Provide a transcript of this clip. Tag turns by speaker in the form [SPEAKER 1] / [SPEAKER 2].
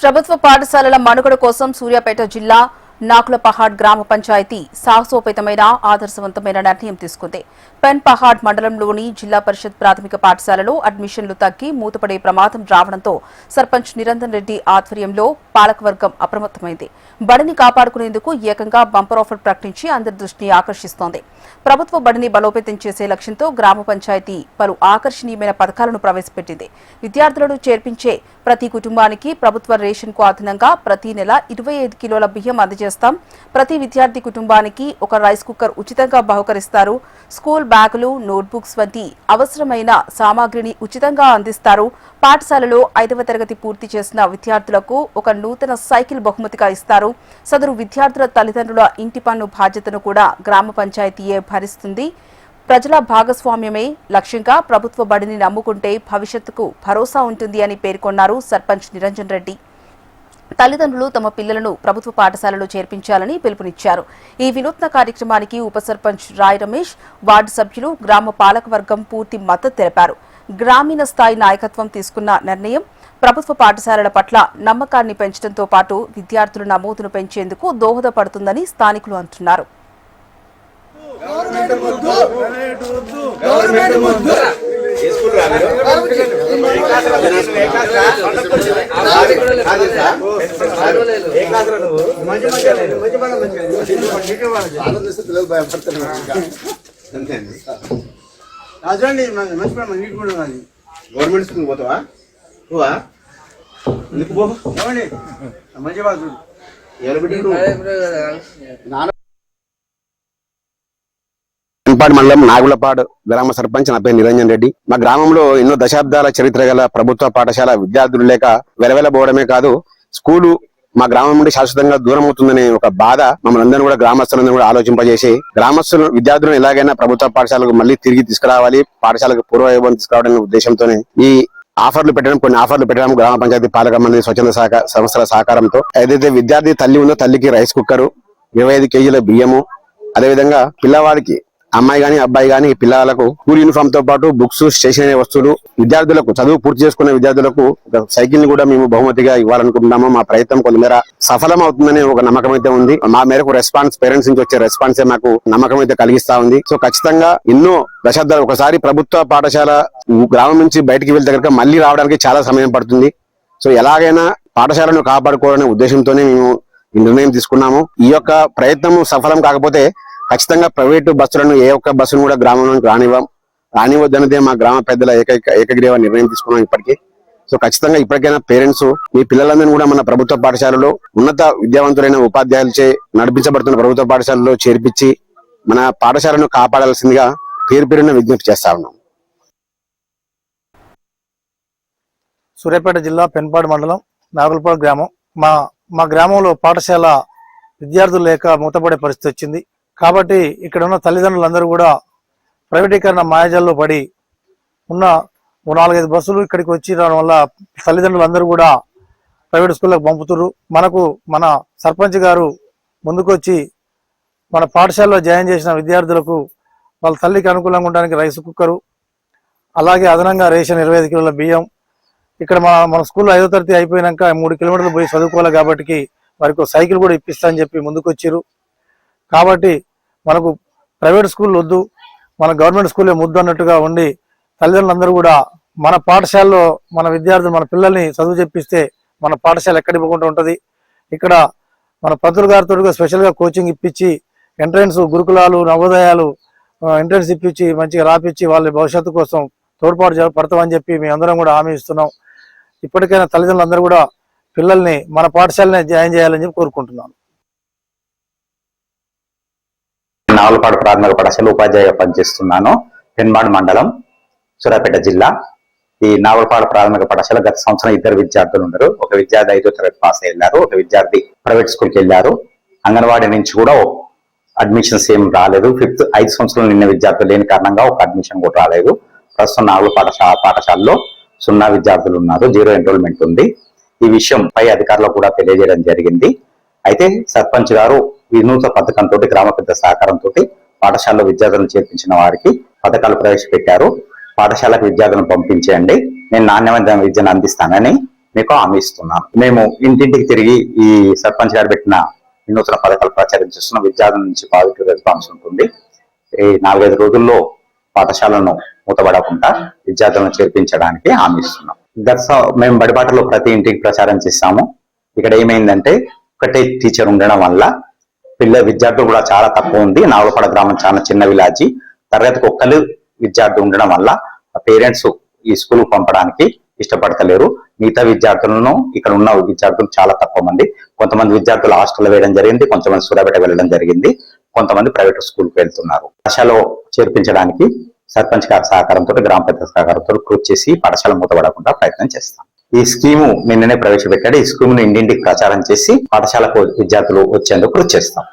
[SPEAKER 1] ప్రభుత్వ పాఠశాలల మనుగడ కోసం సూర్యాపేట జిల్లా నాకులపహాడ్ గ్రామ పంచాయతీ సాహసోపేతమైన ఆదర్శవంతమైన నిర్ణయం తీసుకుంది. పెన్ పహాడ్ మండలంలోని జిల్లా పరిషత్ ప్రాథమిక పాఠశాలలో అడ్మిషన్లు తగ్గి మూతపడే ప్రమాదం రావడంతో సర్పంచ్ నిరంజన్ రెడ్డి ఆధ్వర్యంలో పాలకవర్గం అప్రమత్తమైంది. బడిని కాపాడుకునేందుకు ఏకంగా బంపర్ ఆఫర్ ప్రకటించి అందరి దృష్టిని ఆకర్షిస్తోంది. ప్రభుత్వ బడిని బలోపేతం చేసే లక్ష్యంతో గ్రామ పంచాయతీ పలు ఆకర్షణీయమైన పథకాలను ప్రవేశపెట్టింది. విద్యార్థులను చేర్పించే ప్రతి కుటుంబానికి ప్రభుత్వ రేషన్కు అదనంగా ప్రతి నెల 25 కిలోల బియ్యం అందజేస్తాం. ప్రతి విద్యార్థి కుటుంబానికి ఒక రైస్ కుక్కర్ ఉచితంగా బహుకరిస్తారు. స్కూల్ బ్యాగులు, నోట్బుక్స్ వంటి అవసరమైన సామాగ్రిని ఉచితంగా అందిస్తారు. పాఠశాలలో 5వ తరగతి పూర్తి చేసిన విద్యార్థులకు ఒక నూతన సైకిల్ బహుమతిగా ఇస్తారు. సదరు విద్యార్థుల తల్లిదండ్రుల ఇంటి పన్ను బాధ్యతను కూడా గ్రామ పంచాయతీయే భరిస్తుంది. ప్రజల భాగస్వామ్యమే లక్ష్యంగా ప్రభుత్వ బడిని నమ్ముకుంటే భవిష్యత్తుకు భరోసా ఉంటుంది అని పేర్కొన్నారు సర్పంచ్ నిరంజన్ రెడ్డి. తల్లిదండ్రులు తమ పిల్లలను ప్రభుత్వ పాఠశాలలో చేర్పించాలని పిలుపునిచ్చారు. ఈ వినూత్న కార్యక్రమానికి ఉప సర్పంచ్ రాయ్ రమేష్, వార్డు సభ్యులు, గ్రామ పాలకవర్గం పూర్తి మద్దతు తెలిపారు. గ్రామీణ స్థాయి నాయకత్వం తీసుకున్న నిర్ణయం ప్రభుత్వ పాఠశాలల పట్ల నమ్మకాన్ని పెంచడంతో పాటు విద్యార్థుల నమోదును పెంచేందుకు దోహదపడుతుందని స్థానికులు అంటున్నారు.
[SPEAKER 2] గవర్నమెంట్ స్కూల్ పోతావా మంచి బాధ
[SPEAKER 3] పెన్పాడు మండలం నాగులపాడు గ్రామ సర్పంచ్ నా పేరు నిరంజన్ రెడ్డి. మా గ్రామంలో ఎన్నో దశాబ్దాల చరిత్ర గల ప్రభుత్వ పాఠశాల విద్యార్థులు లేక వెలవెలబోవడమే కాదు, స్కూలు మా గ్రామం నుండి శాశ్వతంగా దూరం అవుతుందనే ఒక బాధ మమ్మల్ని అందరూ కూడా గ్రామస్తులందరూ కూడా ఆలోచింపజేసి గ్రామస్తులు విద్యార్థులను ఎలాగైనా ప్రభుత్వ పాఠశాలకు మళ్ళీ తిరిగి తీసుకురావాలి, పాఠశాలకు పూర్వవైభవం తీసుకురావడానికి ఉద్దేశంతోనే ఈ కొన్ని ఆఫర్లు పెట్టడం గ్రామ పంచాయతీ పాలక మండలి స్వచ్ఛంద సంస్థల సహకారంతో ఏదైతే విద్యార్థి తల్లి ఉందో తల్లికి రైస్ కుక్కరు, 25 కేజీల బియ్యము, అదేవిధంగా పిల్లవాడికి అమ్మాయి గాని అబ్బాయి గాని పిల్లలకు స్కూల్ యూనిఫామ్ తో పాటు బుక్స్, స్టేషనరీ వస్తువులు, విద్యార్థులకు చదువు పూర్తి చేసుకున్న విద్యార్థులకు సైకిల్ ని కూడా మేము బహుమతిగా ఇవ్వాలనుకుంటున్నాము. మా ప్రయత్నం కొంతమేర సఫలం అవుతుందనే ఒక నమ్మకం అయితే ఉంది. మా మేరకు పేరెంట్స్ నుంచి వచ్చే రెస్పాన్సే మాకు నమ్మకం అయితే కలిగిస్తా ఉంది. సో ఖచ్చితంగా ఎన్నో దశాబ్దాలు ఒకసారి ప్రభుత్వ పాఠశాల గ్రామం నుంచి బయటికి వెళ్తే కనుక మళ్ళీ రావడానికి చాలా సమయం పడుతుంది. సో ఎలాగైనా పాఠశాలను కాపాడుకోవాలనే ఉద్దేశంతోనే మేము ఈ నిర్ణయం తీసుకున్నాము. ఈ యొక్క ప్రయత్నం సఫలం కాకపోతే ఖచ్చితంగా ప్రైవేటు బస్సులను ఏ ఒక్క బస్సును కూడా గ్రామంలోకి రానివద్దన్నదే మా గ్రామ పెద్దల ఏకగ్రీవ నిర్ణయం తీసుకున్నాం ఇప్పటికీ. సో ఖచ్చితంగా ఇప్పటికైనా పేరెంట్స్ మీ పిల్లలందరినీ కూడా మన ప్రభుత్వ పాఠశాలలో ఉన్నత విద్యావంతులైన ఉపాధ్యాయులచే నడిపించబడుతున్న ప్రభుత్వ పాఠశాలలో చేర్పించి మన పాఠశాలను కాపాడాల్సిందిగా పేరున విజ్ఞప్తి చేస్తా ఉన్నాం.
[SPEAKER 4] సూర్యాపేట జిల్లా పెన్పాడు మండలం నాగులపాడు గ్రామం. మా గ్రామంలో పాఠశాల విద్యార్థులు లేక మూతపడే పరిస్థితి వచ్చింది. కాబట్టి ఇక్కడ ఉన్న తల్లిదండ్రులందరూ కూడా ప్రైవేటీకరణ మాయాజాల్లో పడి ఉన్న 4-5 బస్సులు ఇక్కడికి వచ్చి రావడం వల్ల తల్లిదండ్రులందరూ కూడా ప్రైవేట్ స్కూళ్ళకు పంపుతున్నారు. మన సర్పంచ్ గారు ముందుకొచ్చి మన పాఠశాలలో జాయిన్ చేసిన విద్యార్థులకు వాళ్ళ తల్లికి అనుకూలంగా ఉండడానికి రైస్ కుక్కరు, అలాగే అదనంగా రేషన్ 25 కిలోల బియ్యం, ఇక్కడ మన స్కూల్లో 5వ తరగతి అయిపోయినాక 3 కిలోమీటర్లు పోయి చదువుకోవాలి కాబట్టి వారికి సైకిల్ కూడా ఇప్పిస్తా అని చెప్పి ముందుకొచ్చారు. కాబట్టి మనకు ప్రైవేట్ స్కూల్ వద్దు, మన గవర్నమెంట్ స్కూలే ముద్దు అన్నట్టుగా ఉండి తల్లిదండ్రులందరూ కూడా మన పాఠశాలలో మన విద్యార్థులు మన పిల్లల్ని చదువు చెప్పిస్తే మన పాఠశాల ఎక్కడికి పోకుండా ఉంటుంది. ఇక్కడ మన పంతులు గారితో స్పెషల్గా కోచింగ్ ఇప్పించి ఎంట్రన్స్ గురుకులాలు, నవోదయాలు ఎంట్రన్స్ ఇప్పించి మంచిగా రాపిచ్చి వాళ్ళ భవిష్యత్తు కోసం తోడ్పాటు పడతామని చెప్పి మేము అందరం కూడా హామీ ఇస్తున్నాం. ఇప్పటికైనా తల్లిదండ్రులందరూ కూడా పిల్లల్ని మన పాఠశాలనే జాయిన్ చేయాలని చెప్పి కోరుకుంటున్నాను.
[SPEAKER 5] నాగులపాడు ప్రాథమిక పాఠశాల ఉపాధ్యాయుగా పనిచేస్తున్నాను. పెన్పాడు మండలం సూర్యాపేట జిల్లా. ఈ నాగులపాడు ప్రాథమిక పాఠశాల గత సంవత్సరం 2 విద్యార్థులు ఉన్నారు. ఒక విద్యార్థి 5వ తరగతి పాస్ అయ్యారు, ఒక విద్యార్థి ప్రైవేట్ స్కూల్కి వెళ్ళారు. అంగన్వాడీ నుంచి కూడా అడ్మిషన్స్ ఏం రాలేదు. 5 సంవత్సరాలు నిన్న విద్యార్థులు లేని కారణంగా ఒక అడ్మిషన్ కూడా రాలేదు. ప్రస్తుతం నాగులపాడు పాఠశాలలో 0 విద్యార్థులు ఉన్నారు, 0 ఎన్రోల్మెంట్ ఉంది. ఈ విషయం పై అధికారులకు కూడా తెలియజేయడం జరిగింది. అయితే సర్పంచ్ గారు వినూత్న పథకంతో గ్రామ పెద్ద సహకారంతో పాఠశాలలో విద్యార్థులను చేర్పించిన వారికి పథకాలు ప్రవేశపెట్టారు. పాఠశాలకు విద్యార్థులను పంపించేయండి, నేను నాణ్యమైన విద్యను అందిస్తానని మీకు హామీ ఇస్తున్నాను. మేము ఇంటింటికి తిరిగి ఈ సర్పంచ్ గారు పెట్టిన వినూత్న పథకాలు ప్రచారం విద్యార్థుల నుంచి పాజిటివ్ రెస్పాన్స్ ఉంటుంది. ఈ 4-5 రోజుల్లో పాఠశాలను మూతపడకుండా విద్యార్థులను చేర్పించడానికి హామీ ఇస్తున్నాం. మేము బడిబాటలో ప్రతి ఇంటికి ప్రచారం చేస్తాము. ఇక్కడ ఏమైందంటే ఒకటే టీచర్ ఉండడం వల్ల విద్యార్థులు కూడా చాలా తక్కువ ఉంది. నాగులపాడ గ్రామం చాలా చిన్న విలేజ్. తరగతికి ఒక్కరు విద్యార్థి ఉండడం వల్ల పేరెంట్స్ ఈ స్కూల్ పంపడానికి ఇష్టపడతలేరు. మిగతా విద్యార్థులను ఇక్కడ ఉన్న విద్యార్థులు చాలా తక్కువ మంది. కొంతమంది విద్యార్థులు హాస్టల్లో వేయడం జరిగింది, కొంతమంది సూర్యాపేట వెళ్ళడం జరిగింది, కొంతమంది ప్రైవేట్ స్కూల్కి వెళ్తున్నారు. పాఠశాలలో చేర్పించడానికి సర్పంచ్ గారి సహకారంతో, గ్రామ పెద్ద సహకారంతో కృషి చేసి పాఠశాల మూతపడకుండా ప్రయత్నం చేస్తాం. ఈ స్కీము నిన్ననే ప్రవేశపెట్టాడు. ఈ స్కీమ్ ను ఇంటింటికి ప్రచారం చేసి పాఠశాలకు విద్యార్థులు వచ్చేందుకు కృషి చేస్తాం.